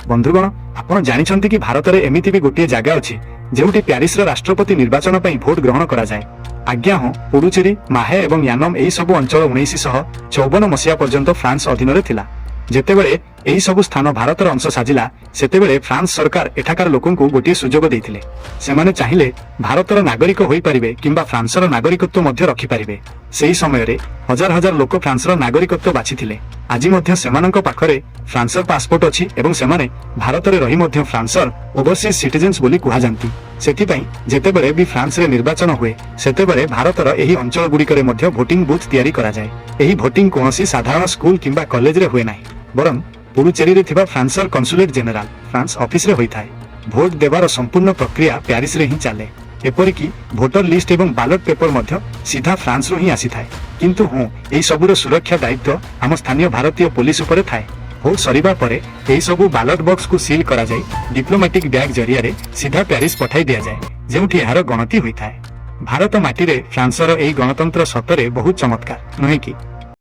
बंधुगण आपण जानिछंती कि भारत रे एमिति भी गोटे जगह अछि जेउटी प्यारिस रो राष्ट्रपति निर्वाचन पई भोट ग्रहण करा जाय। आज्ञा हो पुडुचेरी माहे एवं यानम एही सबु अंचल 1954 मसिया पर्यंत फ्रांस अधीन रे थिला। जेतेबेले एही सबु स्थान भारतर अंश साजिला सेतेबेले फ्रांस सरकार एठाकार लोकंकु गोटे सुजोग देथिले। सेमाने चाहिले भारतर नागरिक होई परिबे किंबा फ्रांसर नागरिकत्व मध्य रखि परिबे। सेही समय रे हजार हजार लोक फ्रांसर नागरिकत्व बाछिथिले। आज मध्य सेमानंक पाखरे फ्रांसर पासपोर्ट अछि एवं सेमाने भारतरे रही मध्य फ्रांसर ओवरसीज सिटीजन्स बोली कुहा जानती। सेथिपई जेतेबेले भी फ्रांस रे निर्वाचन हुए सेतेबेले भारतर एही अंचल गुडीकरे मध्य भोटिंग बूथ तयारी करा जाय। एही भोटिंग कोनोसी साधारण स्कूल किंबा कॉलेज रे हुए नाही बरं पुडुचेरी रे थिबा फ्रांसर कन्सुलेट जनरल फ्रांस ऑफिस रे होइथाय। भोट देवार संपूर्ण प्रक्रिया प्यारिस रे ही चले। एपरिकी भोटर लिस्ट एवं बैलेट पेपर मध्य सीधा फ्रांस रो ही आसी थाए। किंतु हूँ एही सबुर सुरक्षा दायित्व आम स्थानीय भारतीय पुलिस उपरे थाए। भोट सरीबा परे एही सबु बैलेट बॉक्स को सील करा जाय डिप्लोमेटिक बैग जरिया रे सीधा प्यारिस पठाई दिया जाय जेउठी एहार गणति होइथाय। भारत माटी रे फ्रांसर एही गणतंत्र सतरे बहुत चमत्कार नहे कि।